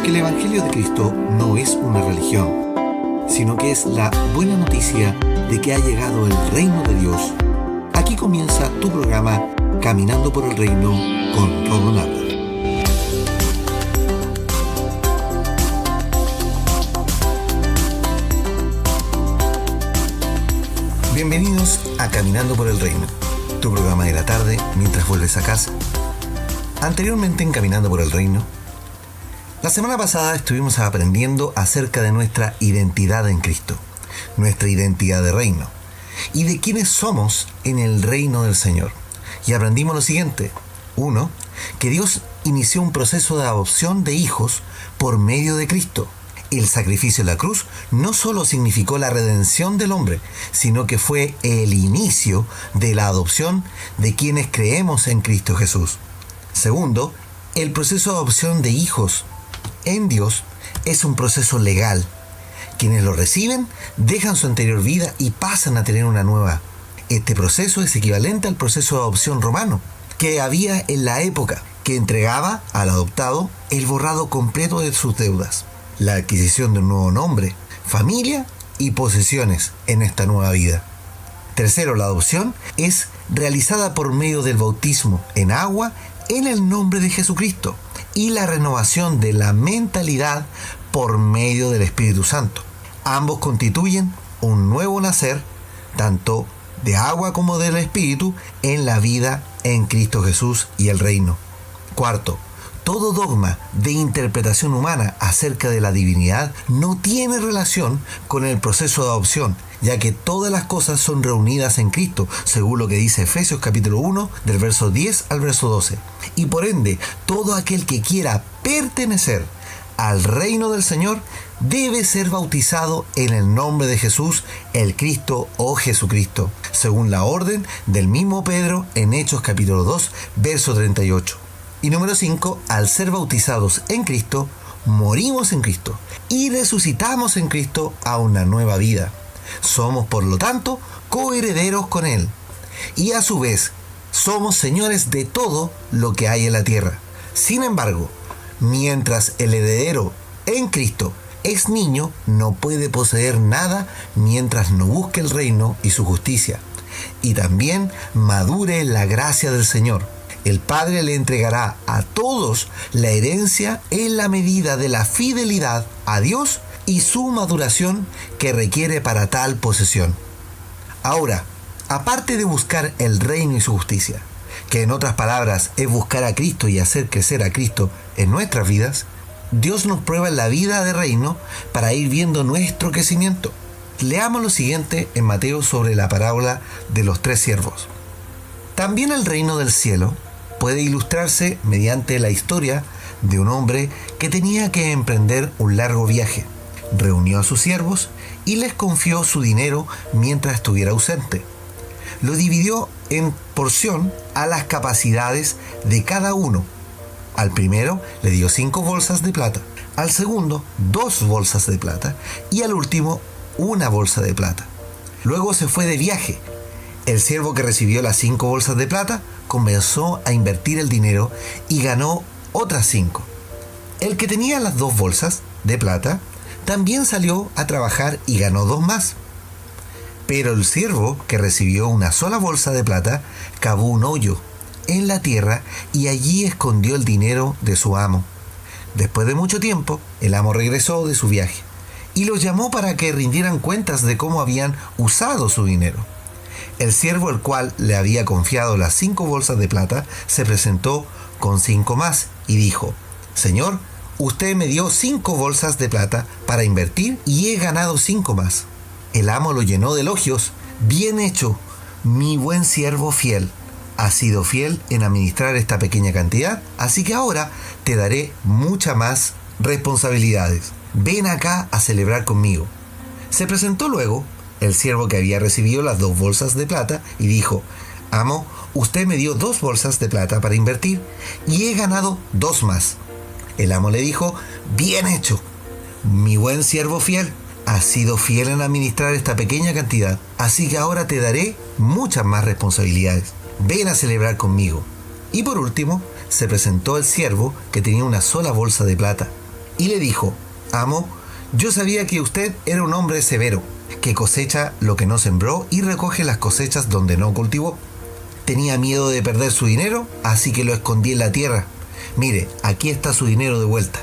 Porque el Evangelio de Cristo no es una religión, sino que es la buena noticia de que ha llegado el reino de Dios. Aquí comienza tu programa Caminando por el Reino con Rodo Nava. Bienvenidos a Caminando por el Reino, tu programa de la tarde mientras vuelves a casa. Anteriormente en Caminando por el Reino, la semana pasada estuvimos aprendiendo acerca de nuestra identidad en Cristo, nuestra identidad de reino y de quiénes somos en el reino del Señor. Y aprendimos lo siguiente. 1. Que Dios inició un proceso de adopción de hijos por medio de Cristo. El sacrificio de la cruz no solo significó la redención del hombre, sino que fue el inicio de la adopción de quienes creemos en Cristo Jesús. 2. El proceso de adopción de hijos en Dios es un proceso legal. Quienes lo reciben dejan su anterior vida y pasan a tener una nueva. Este proceso es equivalente al proceso de adopción romano que había en la época, que entregaba al adoptado el borrado completo de sus deudas, la adquisición de un nuevo nombre, familia y posesiones en esta nueva vida. 3. La adopción es realizada por medio del bautismo en agua en el nombre de Jesucristo y la renovación de la mentalidad por medio del Espíritu Santo. Ambos constituyen un nuevo nacer, tanto de agua como del Espíritu, en la vida en Cristo Jesús y el reino. 4. Todo dogma de interpretación humana acerca de la divinidad no tiene relación con el proceso de adopción, ya que todas las cosas son reunidas en Cristo, según lo que dice Efesios capítulo 1, del verso 10 al verso 12. Y por ende, todo aquel que quiera pertenecer al reino del Señor debe ser bautizado en el nombre de Jesús, el Cristo o Jesucristo, según la orden del mismo Pedro en Hechos capítulo 2, verso 38. Y número 5, al ser bautizados en Cristo, morimos en Cristo y resucitamos en Cristo a una nueva vida. Somos, por lo tanto, coherederos con Él. Y a su vez, somos señores de todo lo que hay en la tierra. Sin embargo, mientras el heredero en Cristo es niño, no puede poseer nada mientras no busque el reino y su justicia, y también madure la gracia del Señor. El Padre le entregará a todos la herencia en la medida de la fidelidad a Dios y su maduración que requiere para tal posesión. Ahora, aparte de buscar el reino y su justicia, que en otras palabras es buscar a Cristo y hacer crecer a Cristo en nuestras vidas, Dios nos prueba en la vida de reino para ir viendo nuestro crecimiento. Leamos lo siguiente en Mateo sobre la parábola de los 3 siervos. También el reino del cielo puede ilustrarse mediante la historia de un hombre que tenía que emprender un largo viaje. Reunió a sus siervos y les confió su dinero mientras estuviera ausente. Lo dividió en porción a las capacidades de cada uno. Al primero le dio 5 bolsas de plata, al segundo 2 bolsas de plata y al último 1 bolsa de plata. Luego se fue de viaje. El siervo que recibió las 5 bolsas de plata comenzó a invertir el dinero y ganó otras 5. El que tenía las 2 bolsas de plata también salió a trabajar y ganó 2 más. Pero el siervo que recibió una sola bolsa de plata cavó un hoyo en la tierra y allí escondió el dinero de su amo. Después de mucho tiempo, el amo regresó de su viaje y los llamó para que rindieran cuentas de cómo habían usado su dinero. El siervo, el cual le había confiado las 5 bolsas de plata, se presentó con 5 más y dijo: Señor, usted me dio 5 bolsas de plata para invertir y he ganado 5 más. El amo lo llenó de elogios. Bien hecho, mi buen siervo fiel. Has sido fiel en administrar esta pequeña cantidad, así que ahora te daré muchas más responsabilidades. Ven acá a celebrar conmigo. Se presentó luego el siervo que había recibido las 2 bolsas de plata y dijo: Amo, usted me dio 2 bolsas de plata para invertir y he ganado 2 más. El amo le dijo: Bien hecho, mi buen siervo fiel. Has sido fiel en administrar esta pequeña cantidad, así que ahora te daré muchas más responsabilidades. Ven a celebrar conmigo. Y por último, se presentó el siervo que tenía una sola bolsa de plata. y le dijo: Amo, yo sabía que usted era un hombre severo, que cosecha lo que no sembró y recoge las cosechas donde no cultivó. Tenía miedo de perder su dinero, así que lo escondí en la tierra. Mire, aquí está su dinero de vuelta.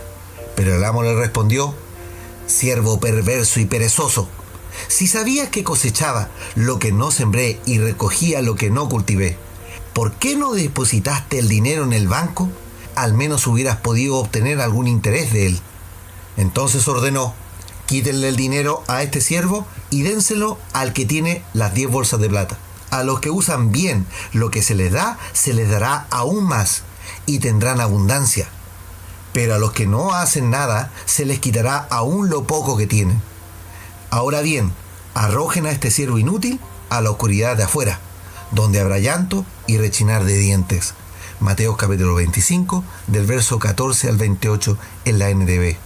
Pero el amo le respondió: Siervo perverso y perezoso, si sabías que cosechaba lo que no sembré y recogía lo que no cultivé, ¿por qué no depositaste el dinero en el banco? Al menos hubieras podido obtener algún interés de él. Entonces ordenó: Quítenle el dinero a este siervo y dénselo al que tiene las 10 bolsas de plata. A los que usan bien lo que se les da, se les dará aún más y tendrán abundancia. Pero a los que no hacen nada, se les quitará aún lo poco que tienen. Ahora bien, arrojen a este siervo inútil a la oscuridad de afuera, donde habrá llanto y rechinar de dientes. Mateo capítulo 25, del verso 14 al 28 en la NTV.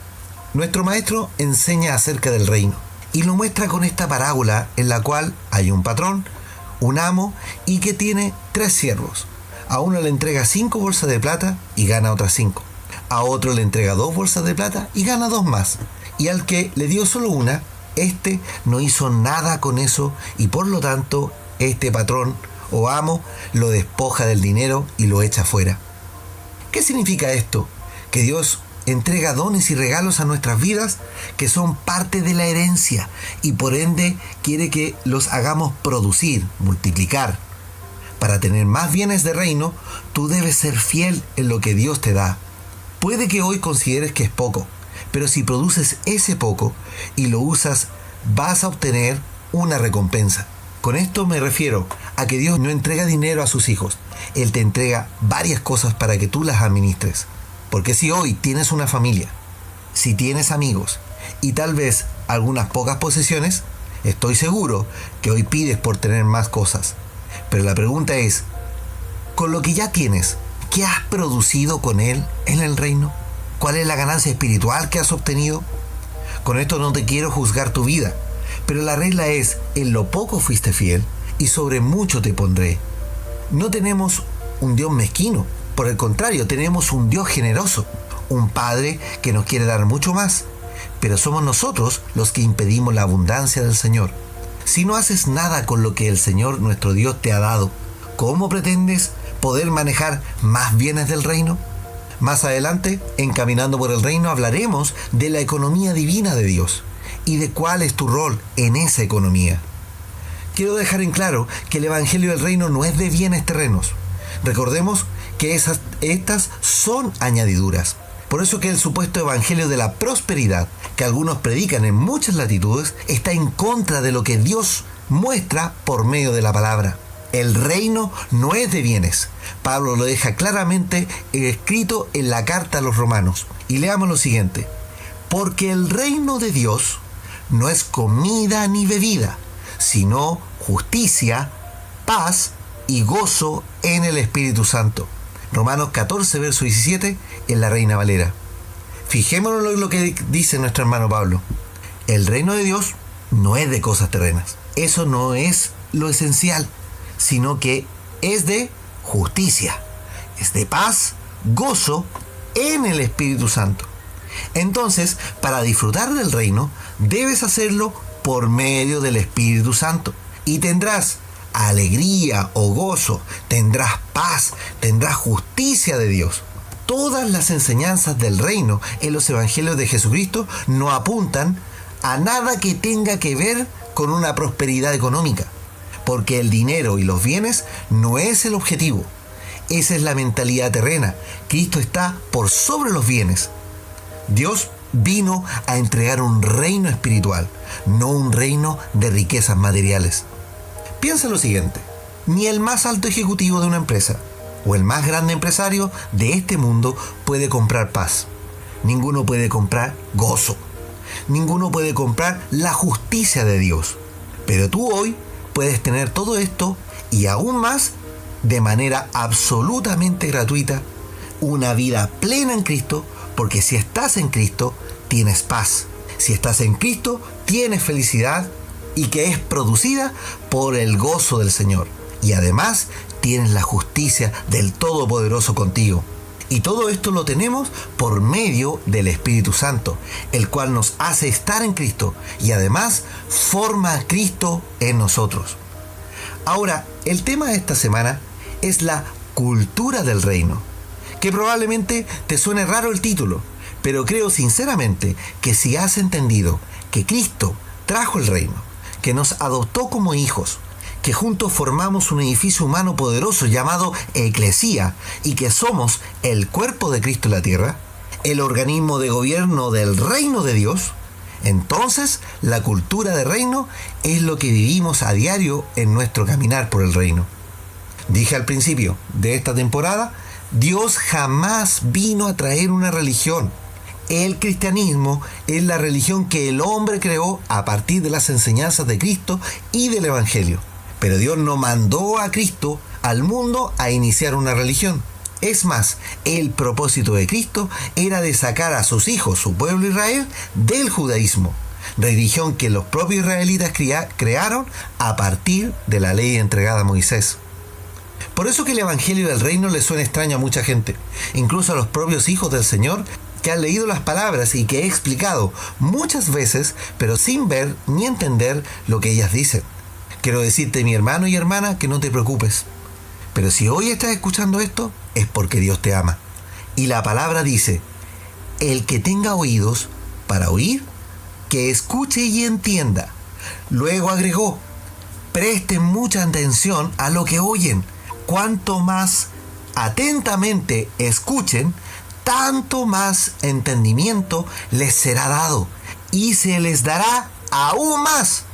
Nuestro maestro enseña acerca del reino y lo muestra con esta parábola en la cual hay un patrón, un amo y que tiene 3 siervos. A uno le entrega 5 bolsas de plata y gana otras 5. A otro le entrega 2 bolsas de plata y gana 2 más. Y al que le dio solo una, este no hizo nada con eso y por lo tanto este patrón o amo lo despoja del dinero y lo echa fuera. ¿Qué significa esto? Que Dios entrega dones y regalos a nuestras vidas que son parte de la herencia y por ende quiere que los hagamos producir, multiplicar. Para tener más bienes de reino, tú debes ser fiel en lo que Dios te da. Puede que hoy consideres que es poco, pero si produces ese poco y lo usas, vas a obtener una recompensa. Con esto me refiero a que Dios no entrega dinero a sus hijos. Él te entrega varias cosas para que tú las administres. Porque si hoy tienes una familia, si tienes amigos y tal vez algunas pocas posesiones, estoy seguro que hoy pides por tener más cosas. Pero la pregunta es, con lo que ya tienes, ¿qué has producido con él en el reino? ¿Cuál es la ganancia espiritual que has obtenido? Con esto no te quiero juzgar tu vida, pero la regla es, en lo poco fuiste fiel y sobre mucho te pondré. No tenemos un Dios mezquino. Por el contrario, tenemos un Dios generoso, un Padre que nos quiere dar mucho más, pero somos nosotros los que impedimos la abundancia del Señor. Si no haces nada con lo que el Señor nuestro Dios te ha dado, ¿cómo pretendes poder manejar más bienes del reino? Más adelante, en Caminando por el Reino, hablaremos de la economía divina de Dios y de cuál es tu rol en esa economía. Quiero dejar en claro que el Evangelio del Reino no es de bienes terrenos. Recordemos que estas son añadiduras. Por eso que el supuesto evangelio de la prosperidad que algunos predican en muchas latitudes está en contra de lo que Dios muestra por medio de la palabra. El reino no es de bienes. Pablo lo deja claramente escrito en la carta a los romanos. Y leamos lo siguiente: porque el reino de Dios no es comida ni bebida, sino justicia, paz y gozo en el Espíritu Santo. Romanos 14, verso 17, en la Reina Valera. Fijémonos en lo que dice nuestro hermano Pablo. El reino de Dios no es de cosas terrenas. Eso no es lo esencial, sino que es de justicia, es de paz, gozo en el Espíritu Santo. Entonces, para disfrutar del reino, debes hacerlo por medio del Espíritu Santo. Y tendrás alegría o gozo, tendrás paz, tendrás justicia de Dios. Todas las enseñanzas del reino en los evangelios de Jesucristo no apuntan a nada que tenga que ver con una prosperidad económica, porque el dinero y los bienes no es el objetivo. Esa es la mentalidad terrena. Cristo está por sobre los bienes. Dios vino a entregar un reino espiritual, no un reino de riquezas materiales. Piensa lo siguiente: ni el más alto ejecutivo de una empresa o el más grande empresario de este mundo puede comprar paz. Ninguno puede comprar gozo. Ninguno puede comprar la justicia de Dios. Pero tú hoy puedes tener todo esto y aún más de manera absolutamente gratuita, una vida plena en Cristo, porque si estás en Cristo, tienes paz. Si estás en Cristo, tienes felicidad y que es producida por el gozo del Señor. Y además tienes la justicia del Todopoderoso contigo. Y todo esto lo tenemos por medio del Espíritu Santo, el cual nos hace estar en Cristo y además forma a Cristo en nosotros. Ahora, el tema de esta semana es la cultura del reino, que probablemente te suene raro el título, pero creo sinceramente que si has entendido que Cristo trajo el reino, que nos adoptó como hijos, que juntos formamos un edificio humano poderoso llamado Eclesía y que somos el cuerpo de Cristo en la tierra, el organismo de gobierno del reino de Dios, entonces la cultura del reino es lo que vivimos a diario en nuestro caminar por el reino. Dije al principio de esta temporada, Dios jamás vino a traer una religión. El cristianismo es la religión que el hombre creó a partir de las enseñanzas de Cristo y del Evangelio. Pero Dios no mandó a Cristo al mundo a iniciar una religión. Es más, el propósito de Cristo era de sacar a sus hijos, su pueblo Israel, del judaísmo, religión que los propios israelitas crearon a partir de la ley entregada a Moisés. Por eso que el Evangelio del Reino le suena extraño a mucha gente, incluso a los propios hijos del Señor, que han leído las palabras y que he explicado muchas veces, pero sin ver ni entender lo que ellas dicen. Quiero decirte, mi hermano y hermana, que no te preocupes. Pero si hoy estás escuchando esto, es porque Dios te ama. Y la palabra dice, el que tenga oídos para oír, que escuche y entienda. Luego agregó, presten mucha atención a lo que oyen. Cuanto más atentamente escuchen, tanto más entendimiento les será dado y se les dará aún más.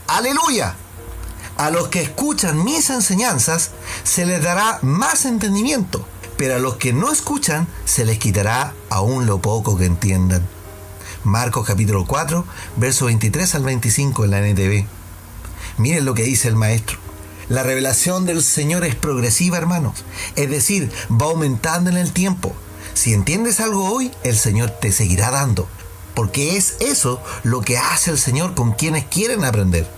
¡Aleluya! A los que escuchan mis enseñanzas se les dará más entendimiento, pero a los que no escuchan se les quitará aún lo poco que entiendan. Marcos capítulo 4, versos 23 al 25 en la NTV. Miren lo que dice el maestro. La revelación del Señor es progresiva, hermanos. Es decir, va aumentando en el tiempo. Si entiendes algo hoy, el Señor te seguirá dando, porque es eso lo que hace el Señor con quienes quieren aprender.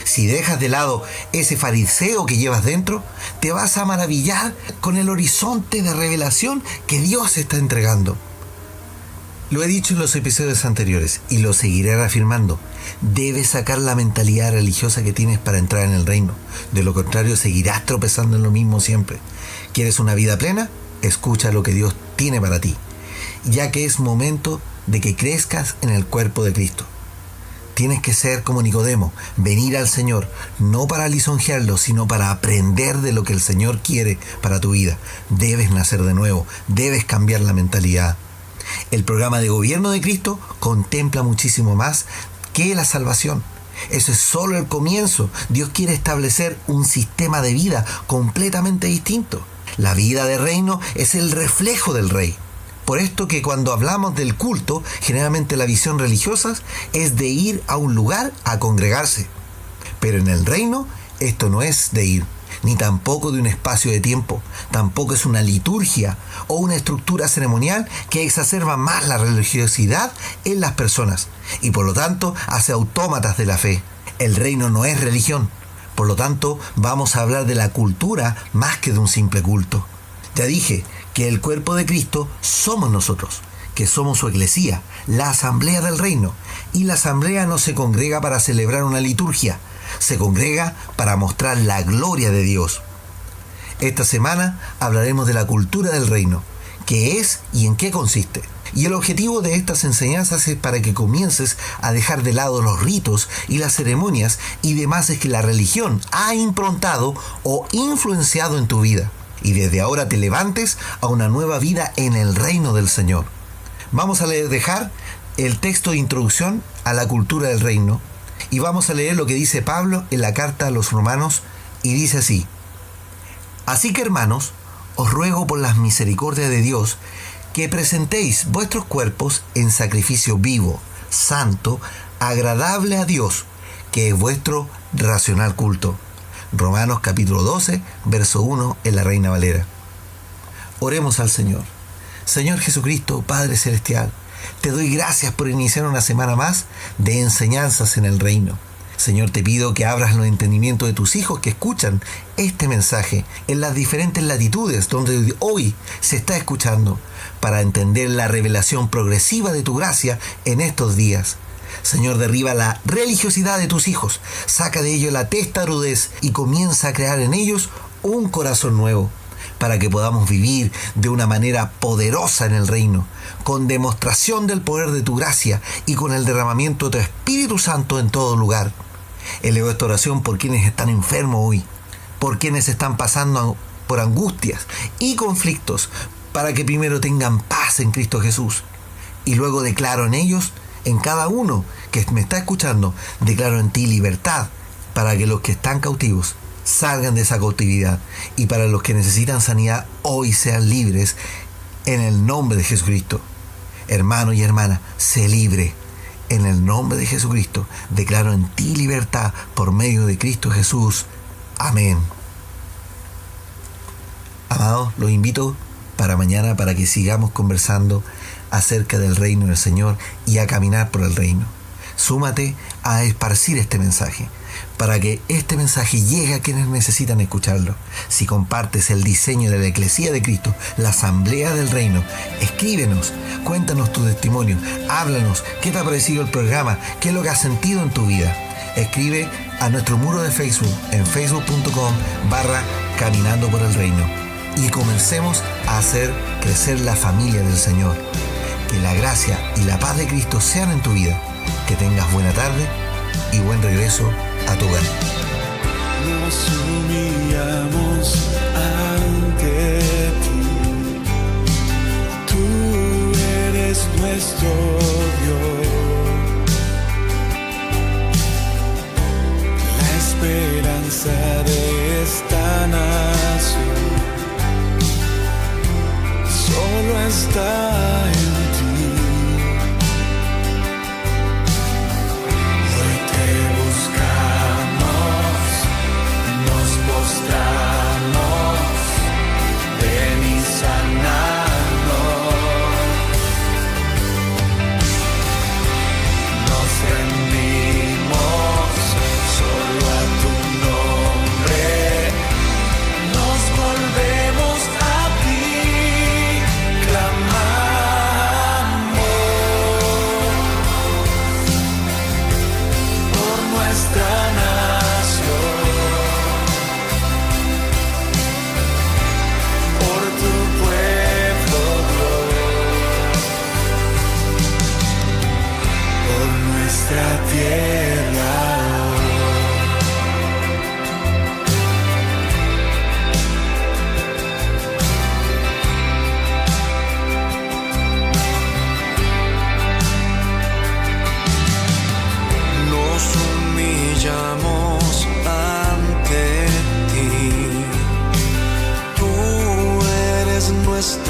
Si dejas de lado ese fariseo que llevas dentro, te vas a maravillar con el horizonte de revelación que Dios está entregando. Lo he dicho en los episodios anteriores y lo seguiré reafirmando. Debes sacar la mentalidad religiosa que tienes para entrar en el reino. De lo contrario, seguirás tropezando en lo mismo siempre. ¿Quieres una vida plena? Escucha lo que Dios tiene para ti, ya que es momento de que crezcas en el cuerpo de Cristo. Tienes que ser como Nicodemo, venir al Señor, no para lisonjearlo, sino para aprender de lo que el Señor quiere para tu vida. Debes nacer de nuevo, debes cambiar la mentalidad. El programa de gobierno de Cristo contempla muchísimo más que la salvación. Eso es solo el comienzo. Dios quiere establecer un sistema de vida completamente distinto. La vida de reino es el reflejo del Rey. Por esto que cuando hablamos del culto, generalmente la visión religiosa es de ir a un lugar a congregarse. Pero en el reino, esto no es de ir, ni tampoco de un espacio de tiempo. Tampoco es una liturgia o una estructura ceremonial que exacerba más la religiosidad en las personas y por lo tanto hace autómatas de la fe. El reino no es religión. Por lo tanto, vamos a hablar de la cultura más que de un simple culto. Ya dije que el cuerpo de Cristo somos nosotros, que somos su eclesía, la asamblea del reino. Y la asamblea no se congrega para celebrar una liturgia, se congrega para mostrar la gloria de Dios. Esta semana hablaremos de la cultura del reino, qué es y en qué consiste. Y el objetivo de estas enseñanzas es para que comiences a dejar de lado los ritos y las ceremonias y demás que la religión ha improntado o influenciado en tu vida. Y desde ahora te levantes a una nueva vida en el reino del Señor. Vamos a dejar el texto de introducción a la cultura del reino y vamos a leer lo que dice Pablo en la carta a los Romanos y dice así: Así que, hermanos, os ruego por las misericordias de Dios que presentéis vuestros cuerpos en sacrificio vivo, santo, agradable a Dios, que es vuestro racional culto. Romanos capítulo 12, verso 1 en la Reina Valera. Oremos al Señor. Señor Jesucristo, Padre Celestial, te doy gracias por iniciar una semana más de enseñanzas en el reino. Señor, te pido que abras los entendimientos de tus hijos que escuchan este mensaje en las diferentes latitudes donde hoy se está escuchando, para entender la revelación progresiva de tu gracia en estos días. Señor, derriba la religiosidad de tus hijos, saca de ellos la testarudez y comienza a crear en ellos un corazón nuevo, para que podamos vivir de una manera poderosa en el reino, con demostración del poder de tu gracia y con el derramamiento de tu Espíritu Santo en todo lugar. Elevo esta oración por quienes están enfermos hoy, por quienes están pasando por angustias y conflictos, para que primero tengan paz en Cristo Jesús. Y luego declaro en ellos, en cada uno que me está escuchando, declaro en ti libertad, para que los que están cautivos salgan de esa cautividad, y para los que necesitan sanidad hoy sean libres en el nombre de Jesucristo. Hermano y hermana, sé libre. En el nombre de Jesucristo, declaro en ti libertad por medio de Cristo Jesús. Amén. Amados, los invito para mañana para que sigamos conversando acerca del reino del Señor y a caminar por el reino. Súmate a esparcir este mensaje, para que este mensaje llegue a quienes necesitan escucharlo. Si compartes el diseño de la Eclesía de Cristo, la Asamblea del Reino, escríbenos, cuéntanos tu testimonio, háblanos, qué te ha parecido el programa, qué es lo que has sentido en tu vida. Escribe a nuestro muro de Facebook en facebook.com/Caminando por el Reino y comencemos a hacer crecer la familia del Señor. Que la gracia y la paz de Cristo sean en tu vida. Que tengas buena tarde y buen regreso a tu hogar. Nos humillamos ante ti. Tú eres nuestro Dios, la esperanza de esta nación. Solo está en ti. Nuestra